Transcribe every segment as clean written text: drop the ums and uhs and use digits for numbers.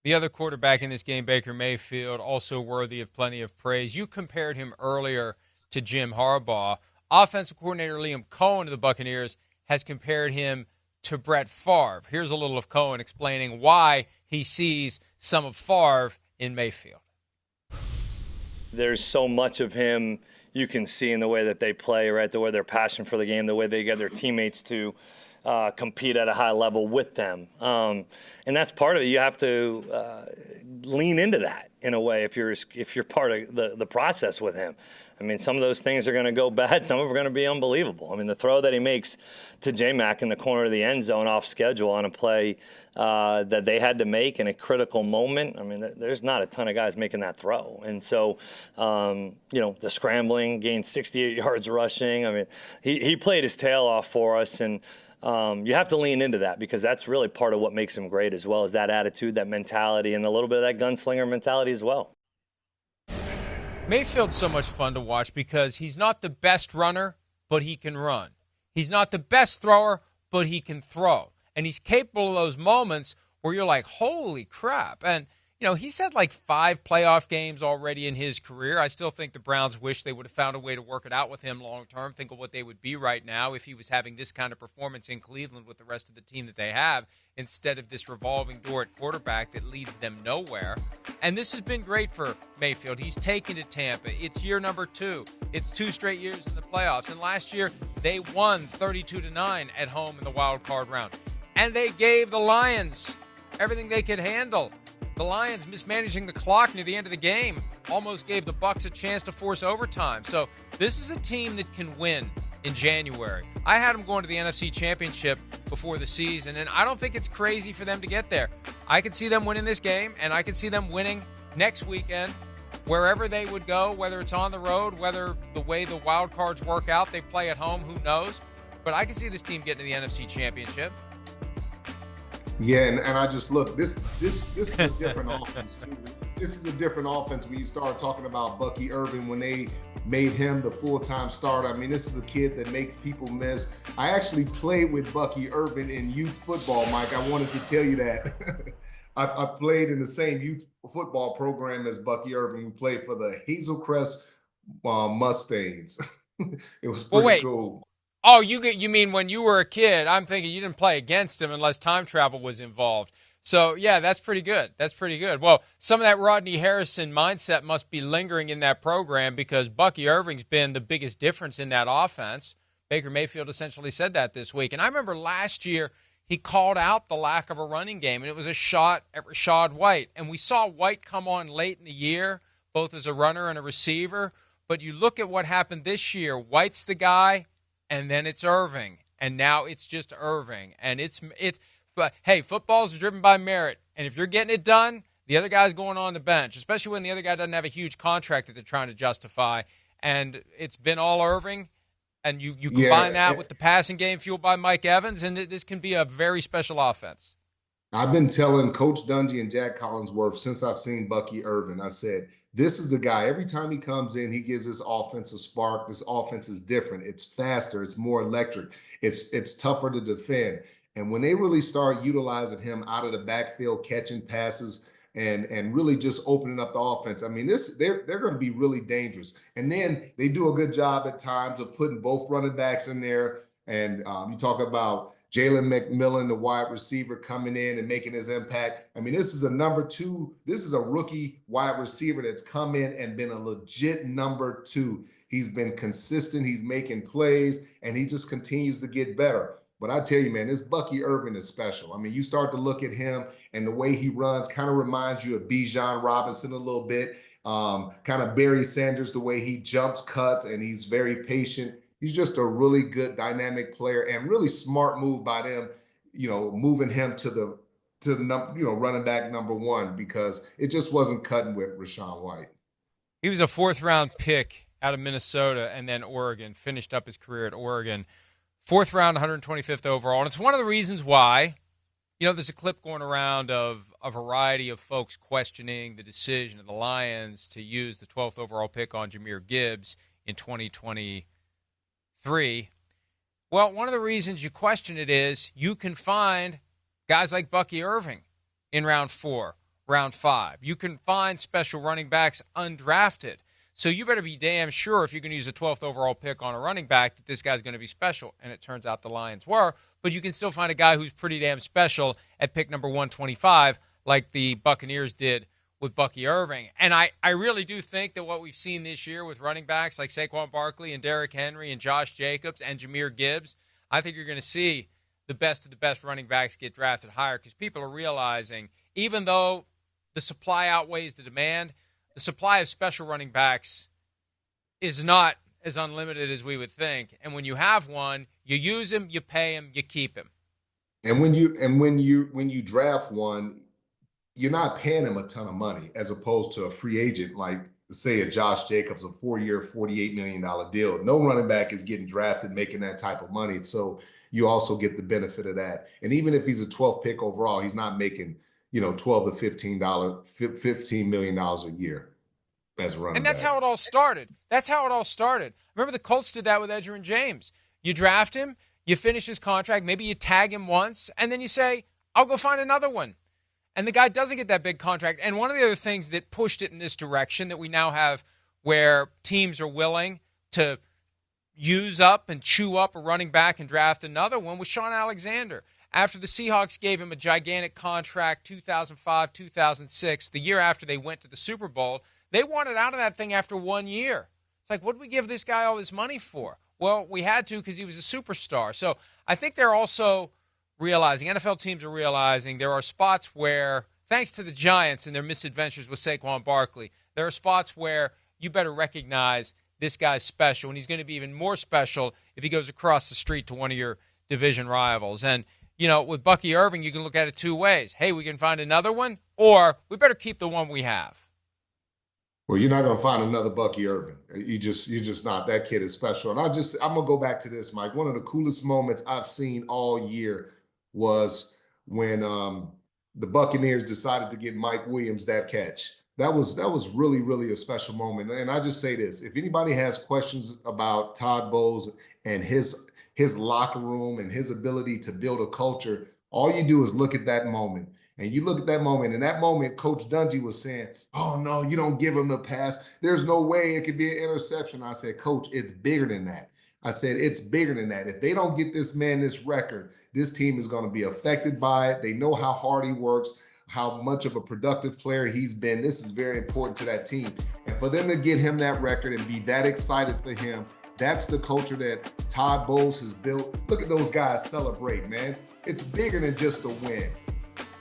The other quarterback in this game, Baker Mayfield, also worthy of plenty of praise. You compared him earlier to Jim Harbaugh. Offensive coordinator Liam Cohen of the Buccaneers has compared him to Brett Favre. Here's a little of Cohen explaining why he sees some of Favre in Mayfield. There's so much of him you can see in the way that they play, right? The way they're passionate for the game, the way they get their teammates to compete at a high level with them. And that's part of it. You have to lean into that in a way if you're part of the process with him. I mean, some of those things are going to go bad. Some of them are going to be unbelievable. I mean, the throw that he makes to J-Mac in the corner of the end zone off schedule on a play that they had to make in a critical moment. I mean, there's not a ton of guys making that throw. And so, the scrambling, gained 68 yards rushing. I mean, he played his tail off for us. And you have to lean into that because that's really part of what makes him great as well, is that attitude, that mentality, and a little bit of that gunslinger mentality as well. Mayfield's so much fun to watch because he's not the best runner, but he can run. He's not the best thrower, but he can throw. And he's capable of those moments where you're like, holy crap. And, he's had like 5 playoff games already in his career. I still think the Browns wish they would have found a way to work it out with him long term. Think of what they would be right now if he was having this kind of performance in Cleveland with the rest of the team that they have, instead of this revolving door at quarterback that leads them nowhere. And this has been great for Mayfield. He's taken to Tampa. It's year number 2. It's 2 straight years in the playoffs. And last year, they won 32-9 at home in the wild card round. And they gave the Lions everything they could handle. The Lions mismanaging the clock near the end of the game almost gave the Bucs a chance to force overtime. So this is a team that can win in January. I had them going to the NFC Championship before the season, and I don't think it's crazy for them to get there. I could see them winning this game, and I could see them winning next weekend, wherever they would go, whether it's on the road, whether the way the wild cards work out, they play at home, who knows. But I can see this team getting to the NFC Championship. Yeah, and I just look, this is a different offense too. This is a different offense when you start talking about Bucky Irving when they made him the full-time starter. I mean, this is a kid that makes people miss. I actually played with Bucky Irving in youth football, Mike. I wanted to tell you that. I played in the same youth football program as Bucky Irving. We played for the Hazelcrest Mustangs. It was pretty cool. Oh, you mean when you were a kid? I'm thinking you didn't play against him unless time travel was involved. So, yeah, that's pretty good. That's pretty good. Well, some of that Rodney Harrison mindset must be lingering in that program because Bucky Irving's been the biggest difference in that offense. Baker Mayfield essentially said that this week. And I remember last year he called out the lack of a running game, and it was a shot at Rachaad White. And we saw White come on late in the year, both as a runner and a receiver. But you look at what happened this year. White's the guy. And then it's Irving, and now it's just Irving. And but hey, football's driven by merit. And if you're getting it done, the other guy's going on the bench, especially when the other guy doesn't have a huge contract that they're trying to justify. And it's been all Irving, and you combine that with the passing game fueled by Mike Evans, and this can be a very special offense. I've been telling Coach Dungy and Jack Collinsworth since I've seen Bucky Irving, I said, this is the guy. Every time he comes in, he gives this offense a spark. This offense is different. It's faster. It's more electric. It's tougher to defend. And when they really start utilizing him out of the backfield, catching passes and really just opening up the offense, I mean, they're going to be really dangerous. And then they do a good job at times of putting both running backs in there. And you talk about Jalen McMillan, the wide receiver, coming in and making his impact. I mean, this is a number 2. This is a rookie wide receiver that's come in and been a legit number 2. He's been consistent. He's making plays, and he just continues to get better. But I tell you, man, this Bucky Irving is special. I mean, you start to look at him, and the way he runs kind of reminds you of Bijan Robinson a little bit, kind of Barry Sanders, the way he jumps, cuts, and he's very patient. He's just a really good dynamic player and really smart move by them, moving him to the running back number 1 because it just wasn't cutting with Rachaad White. He was a 4th-round pick out of Minnesota and then Oregon, finished up his career at Oregon. 4th round, 125th overall. And it's one of the reasons why, there's a clip going around of a variety of folks questioning the decision of the Lions to use the 12th overall pick on Jahmyr Gibbs in 2023. Well, one of the reasons you question it is you can find guys like Bucky Irving in round 4 round 5. You can find special running backs undrafted. So you better be damn sure if you're going to use a 12th overall pick on a running back that this guy's going to be special. And it turns out the Lions were. But you can still find a guy who's pretty damn special at pick number 125, like the Buccaneers did with Bucky Irving. And I really do think that what we've seen this year with running backs like Saquon Barkley and Derrick Henry and Josh Jacobs and Jahmyr Gibbs, I think you're going to see the best of the best running backs get drafted higher because people are realizing, even though the supply outweighs the demand, the supply of special running backs is not as unlimited as we would think. And when you have one, you use him, you pay him, you keep him. And when you draft one, you're not paying him a ton of money as opposed to a free agent like, say, a Josh Jacobs, a 4-year, $48 million deal. No running back is getting drafted making that type of money. So you also get the benefit of that. And even if he's a 12th pick overall, he's not making, $12 to $15 million a year as a running back. And that's how it all started. Remember the Colts did that with Edgerrin James. You draft him, you finish his contract, maybe you tag him once, and then you say, I'll go find another one. And the guy doesn't get that big contract. And one of the other things that pushed it in this direction that we now have where teams are willing to use up and chew up a running back and draft another one was Shaun Alexander. After the Seahawks gave him a gigantic contract, 2005, 2006, the year after they went to the Super Bowl, they wanted out of that thing after 1 year. It's like, what did we give this guy all this money for? Well, we had to because he was a superstar. So I think they're also realizing, NFL teams are realizing there are spots where, thanks to the Giants and their misadventures with Saquon Barkley, there are spots where you better recognize this guy's special, and he's going to be even more special if he goes across the street to one of your division rivals. And, with Bucky Irving, you can look at it two ways. Hey, we can find another one, or we better keep the one we have. Well, you're not going to find another Bucky Irving. You're just not. That kid is special. And I'm going to go back to this, Mike. One of the coolest moments I've seen all year was when the Buccaneers decided to get Mike Williams that catch. That was really, really a special moment. And I just say this, if anybody has questions about Todd Bowles and his locker room and his ability to build a culture, all you do is look at that moment. And you look at that moment, and that moment, Coach Dungy was saying, oh, no, you don't give him the pass. There's no way it could be an interception. I said, Coach, it's bigger than that. I said, it's bigger than that. If they don't get this man this record, this team is going to be affected by it. They know how hard he works, how much of a productive player he's been. This is very important to that team. And for them to get him that record and be that excited for him, that's the culture that Todd Bowles has built. Look at those guys celebrate, man. It's bigger than just a win.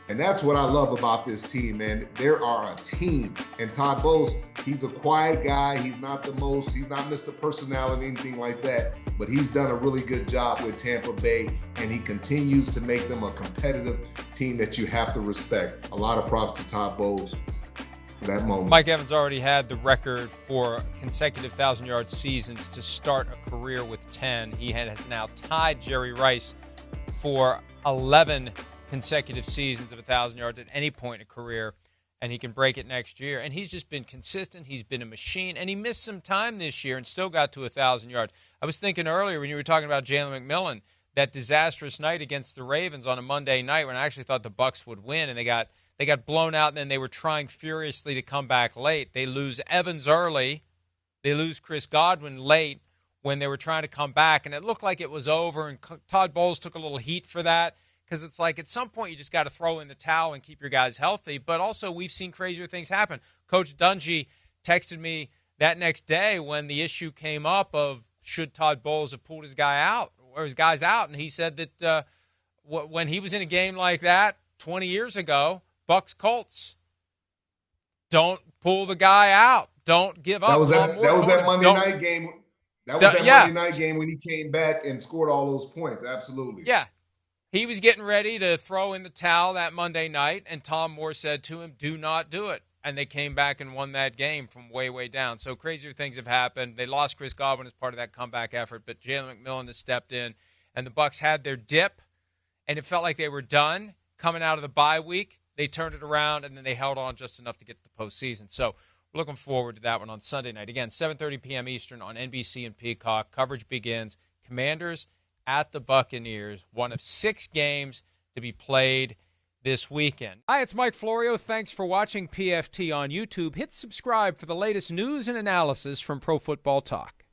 And that's what I love about this team, man. There are a team. And Todd Bowles, he's a quiet guy. He's not Mr. Personality, anything like that. But he's done a really good job with Tampa Bay, and he continues to make them a competitive team that you have to respect. A lot of props to Todd Bowles for that moment. Mike Evans already had the record for consecutive 1,000-yard seasons to start a career with 10. He has now tied Jerry Rice for 11 consecutive seasons of 1,000 yards at any point in a career, and he can break it next year. And he's just been consistent. He's been a machine, and he missed some time this year and still got to 1,000 yards. I was thinking earlier when you were talking about Jalen McMillan, that disastrous night against the Ravens on a Monday night when I actually thought the Bucs would win, and they got blown out, and then they were trying furiously to come back late. They lose Evans early. They lose Chris Godwin late when they were trying to come back, and it looked like it was over, and Todd Bowles took a little heat for that. Because it's like at some point you just got to throw in the towel and keep your guys healthy. But also we've seen crazier things happen. Coach Dungy texted me that next day when the issue came up of should Todd Bowles have pulled his guys out. And he said that when he was in a game like that 20 years ago, Bucs Colts, don't pull the guy out. Don't give up. That was that Monday night game. That was that Monday night game when he came back and scored all those points. Absolutely. Yeah. He was getting ready to throw in the towel that Monday night, and Tom Moore said to him, do not do it. And they came back and won that game from way, way down. So crazier things have happened. They lost Chris Godwin as part of that comeback effort, but Jalen McMillan has stepped in, and the Bucs had their dip, and it felt like they were done. Coming out of the bye week, they turned it around, and then they held on just enough to get to the postseason. So we're looking forward to that one on Sunday night. Again, 7:30 p.m. Eastern on NBC and Peacock. Coverage begins. Commanders at the Buccaneers, one of 6 games to be played this weekend. Hi, it's Mike Florio. Thanks for watching PFT on YouTube. Hit subscribe for the latest news and analysis from Pro Football Talk.